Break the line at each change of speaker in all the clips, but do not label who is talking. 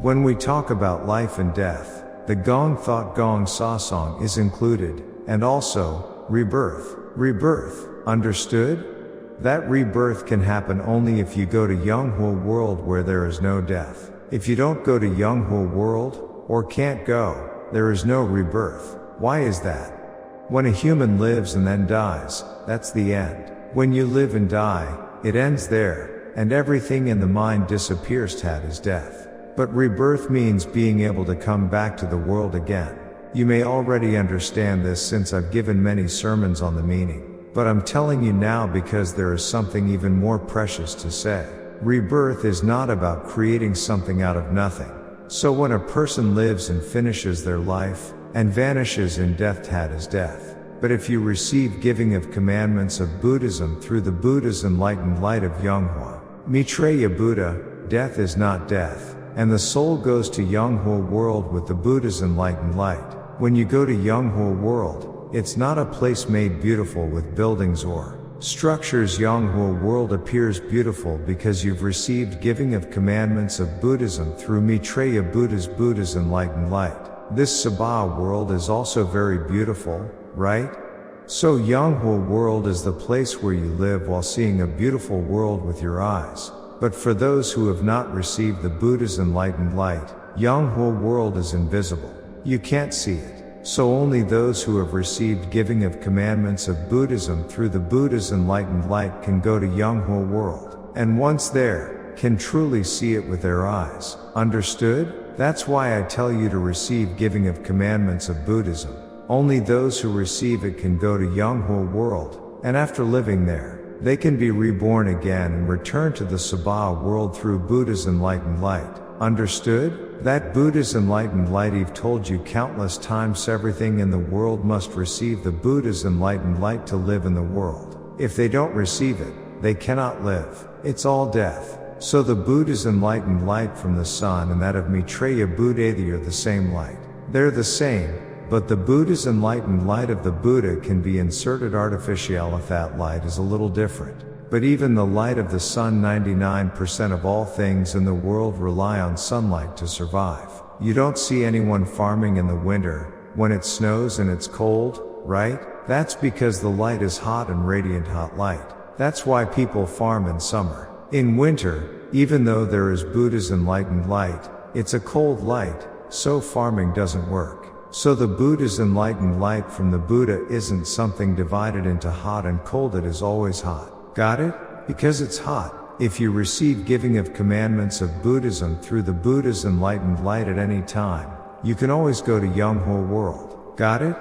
When we talk about life and death, the Gong Thought Gong Sasong is included, and also, rebirth. Rebirth, understood? That rebirth can happen only if you go to Yunghua world where there is no death. If you don't go to Yunghua world, or can't go, there is no rebirth. Why is that? When a human lives and then dies, that's the end. When you live and die, it ends there, and everything in the mind disappears. That is death. But rebirth means being able to come back to the world again. You may already understand this since I've given many sermons on the meaning, but I'm telling you now because there is something even more precious to say. Rebirth is not about creating something out of nothing. So when a person lives and finishes their life, and vanishes in death, that is death. But if you receive giving of commandments of Buddhism through the Buddha's enlightened light of Yunghua, Maitreya Buddha, death is not death, and the soul goes to Yunghua world with the Buddha's enlightened light. When you go to Yunghua world, it's not a place made beautiful with buildings or structures. Yunghua world appears beautiful because you've received giving of commandments of Buddhism through Maitreya Buddha's enlightened light. This Sabha world is also very beautiful, right? So Yunghua world is the place where you live while seeing a beautiful world with your eyes. But for those who have not received the Buddha's enlightened light, Yunghua world is invisible. You can't see it. So only those who have received giving of commandments of Buddhism through the Buddha's enlightened light can go to Yunghua world, and once there, can truly see it with their eyes. Understood? That's why I tell you to receive giving of commandments of Buddhism. Only those who receive it can go to Yunghua world, and after living there, they can be reborn again and return to the Sabha world through Buddha's enlightened light. Understood? That Buddha's enlightened light, I've told you countless times, everything in the world must receive the Buddha's enlightened light to live in the world. If they don't receive it, they cannot live. It's all death. So the Buddha's enlightened light from the sun and that of Maitreya Buddha, they are the same light. They're the same, but the Buddha's enlightened light of the Buddha can be inserted artificially. That light is a little different. But even the light of the sun, 99% of all things in the world rely on sunlight to survive. You don't see anyone farming in the winter, when it snows and it's cold, right? That's because the light is hot and radiant hot light. That's why people farm in summer. In winter, even though there is Buddha's enlightened light, it's a cold light, so farming doesn't work. So the Buddha's enlightened light from the Buddha isn't something divided into hot and cold, it is always hot. Got it? Because it's hot. If you receive giving of commandments of Buddhism through the Buddha's enlightened light at any time, you can always go to Yunghua world. Got it?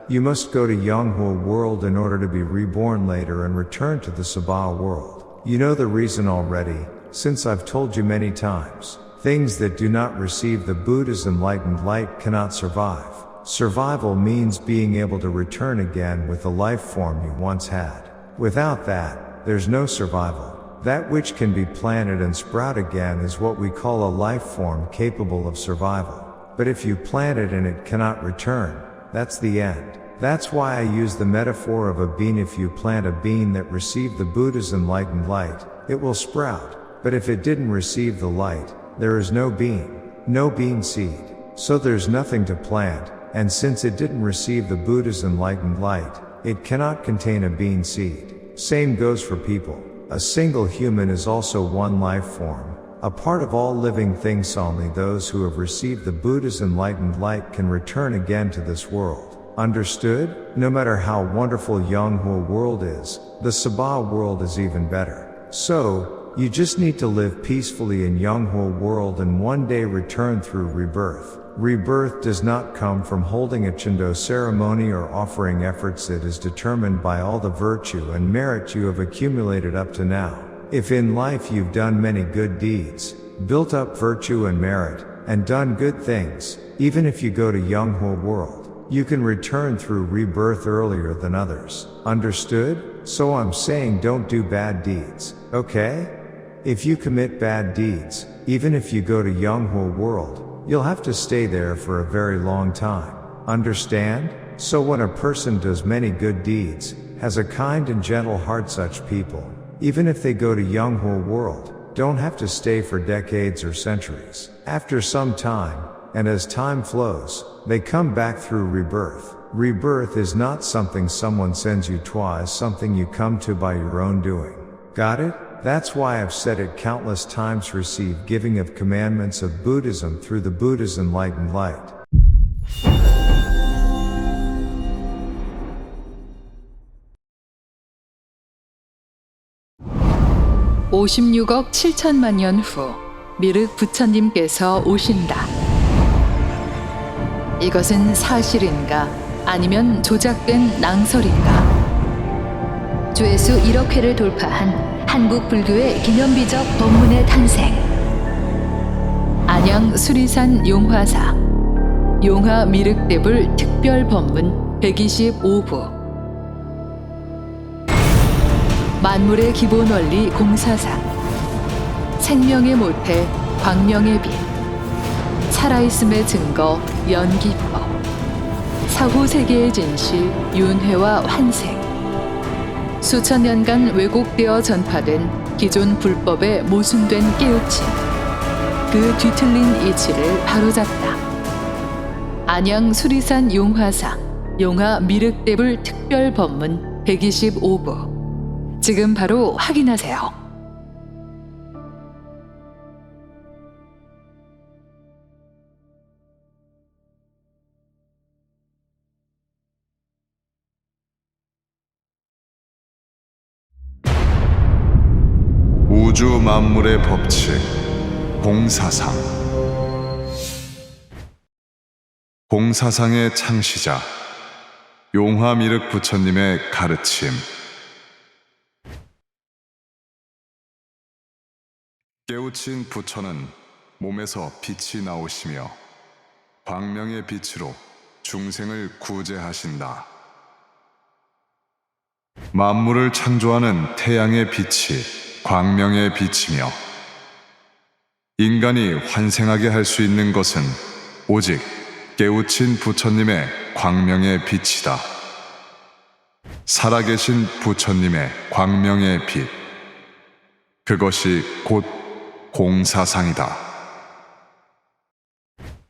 You must go to Yunghua world in order to be reborn later and return to the Sabha world. You know the reason already, since I've told you many times. Things that do not receive the Buddha's enlightened light cannot survive. Survival means being able to return again with the life form you once had. Without that, there's no survival. That which can be planted and sprout again is what we call a life form capable of survival. But if you plant it and it cannot return, that's the end. That's why I use the metaphor of a bean. If you plant a bean that received the Buddha's enlightened light, it will sprout. But if it didn't receive the light, there is no bean seed. So there's nothing to plant, and since it didn't receive the Buddha's enlightened light, it cannot contain a bean seed. Same goes for people. A single human is also one life form, a part of all living things. Only those who have received the Buddha's enlightened light can return again to this world. Understood? No matter how wonderful Yunghua world is, the Sabha world is even better. So, you just need to live peacefully in Yunghua world and one day return through rebirth. Rebirth does not come from holding a Chendo ceremony or offering efforts. It is determined by all the virtue and merit you have accumulated up to now. If in life you've done many good deeds, built up virtue and merit, and done good things, even if you go to Yunghua world, you can return through rebirth earlier than others. Understood? So I'm saying don't do bad deeds, okay? If you commit bad deeds, even if you go to Yunghua world, you'll have to stay there for a very long time. Understand? So when a person does many good deeds, has a kind and gentle heart, such people, even if they go to Yunghua world, don't have to stay for decades or centuries. After some time, and as time flows, they come back through rebirth. Rebirth is not something someone sends you twice, something you come to by your own doing. Got it? That's why I've said it countless times. Receive giving of commandments of Buddhism through the Buddha's enlightened light.
(56억 7천만 년) 후 미륵 부처님께서 오신다. 이것은 사실인가 아니면 조작된 낭설인가? 조회수 1억 회를 돌파한 한국 불교의 기념비적 법문의 탄생. 안양 수리산 용화사 용화 미륵대불 특별 법문 125부. 만물의 기본 원리 공사상. 생명의 모태 광명의 빛. 살아있음의 증거 연기법. 사후 세계의 진실 윤회와 환생. 수천 년간 왜곡되어 전파된 기존 불법에 모순된 깨우침. 그 뒤틀린 이치를 바로잡다. 안양 수리산 용화상 용화 미륵대불 특별 법문 125부. 지금 바로 확인하세요.
우주 만물의 법칙, 공사상. 공사상의 창시자, 용화미륵 부처님의 가르침. 깨우친 부처는 몸에서 빛이 나오시며 광명의 빛으로 중생을 구제하신다. 만물을 창조하는 태양의 빛이 광명의 빛이며 인간이 환생하게 할 수 있는 것은 오직 깨우친 부처님의 광명의 빛이다. 살아계신 부처님의 광명의 빛, 그것이 곧 공사상이다.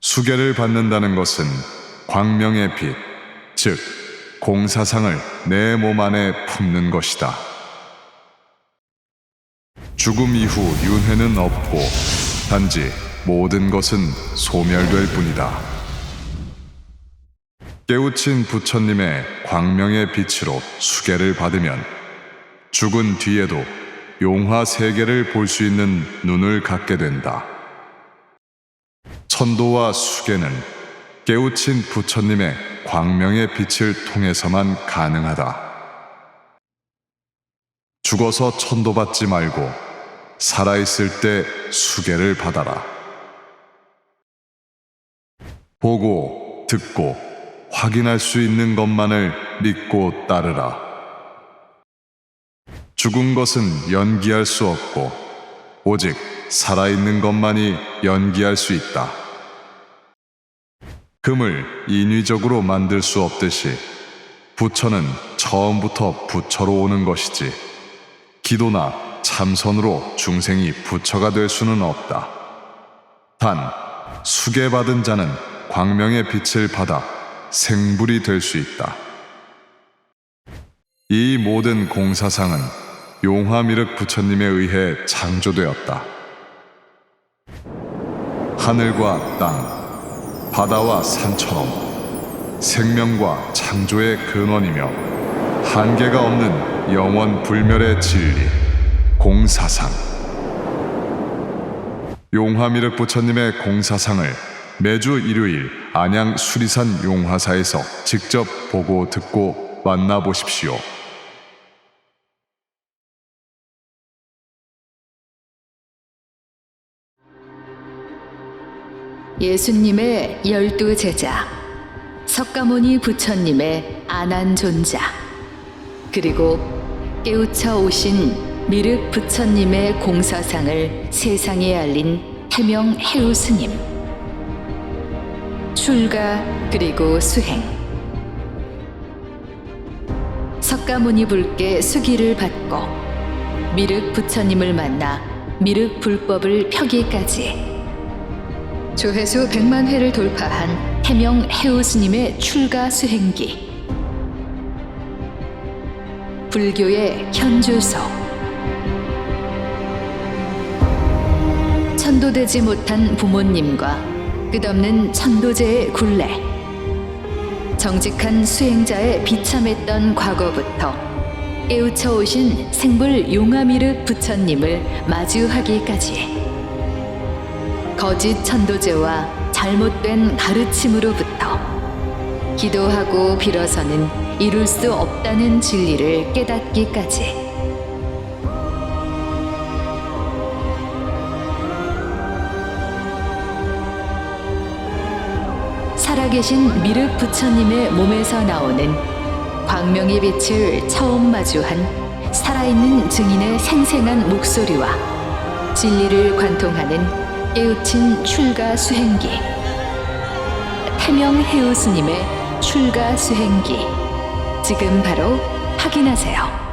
수계를 받는다는 것은 광명의 빛, 즉 공사상을 내 몸 안에 품는 것이다. 죽음 이후 윤회는 없고 단지 모든 것은 소멸될 뿐이다. 깨우친 부처님의 광명의 빛으로 수계를 받으면 죽은 뒤에도 용화 세계를 볼 수 있는 눈을 갖게 된다. 천도와 수계는 깨우친 부처님의 광명의 빛을 통해서만 가능하다. 죽어서 천도받지 말고 살아있을 때 수계를 받아라. 보고, 듣고, 확인할 수 있는 것만을 믿고 따르라. 죽은 것은 연기할 수 없고 오직 살아있는 것만이 연기할 수 있다. 금을 인위적으로 만들 수 없듯이 부처는 처음부터 부처로 오는 것이지 기도나 참선으로 중생이 부처가 될 수는 없다. 단 수계받은 자는 광명의 빛을 받아 생불이 될 수 있다. 이 모든 공사상은 용화미륵 부처님에 의해 창조되었다. 하늘과 땅, 바다와 산처럼 생명과 창조의 근원이며 한계가 없는 영원 불멸의 진리, 공사상. 용화미륵 부처님의 공사상을 매주 일요일 안양 수리산 용화사에서 직접 보고 듣고 만나보십시오.
예수님의 12제자, 석가모니 부처님의 아난존자, 그리고 깨우쳐 오신 미륵 부처님의 공사상을 세상에 알린 태명 해우 스님. 출가 그리고 수행. 석가모니 불께 수기를 받고 미륵 부처님을 만나 미륵 불법을 펴기까지 조회수 100만 회를 돌파한 태명 해우 스님의 출가 수행기, 불교의 현주소, 천도되지 못한 부모님과 끝없는 천도제의 굴레, 정직한 수행자의 비참했던 과거부터 깨우쳐 오신 생불 용화미륵 부처님을 마주하기까지, 거짓 천도제와 잘못된 가르침으로부터 기도하고 빌어서는 이룰 수 없다는 진리를 깨닫기까지, 살아계신 미륵 부처님의 몸에서 나오는 광명의 빛을 처음 마주한 살아있는 증인의 생생한 목소리와 진리를 관통하는 깨우친 출가 수행기, 태명 해우 스님의 출가 수행기, 지금 바로 확인하세요.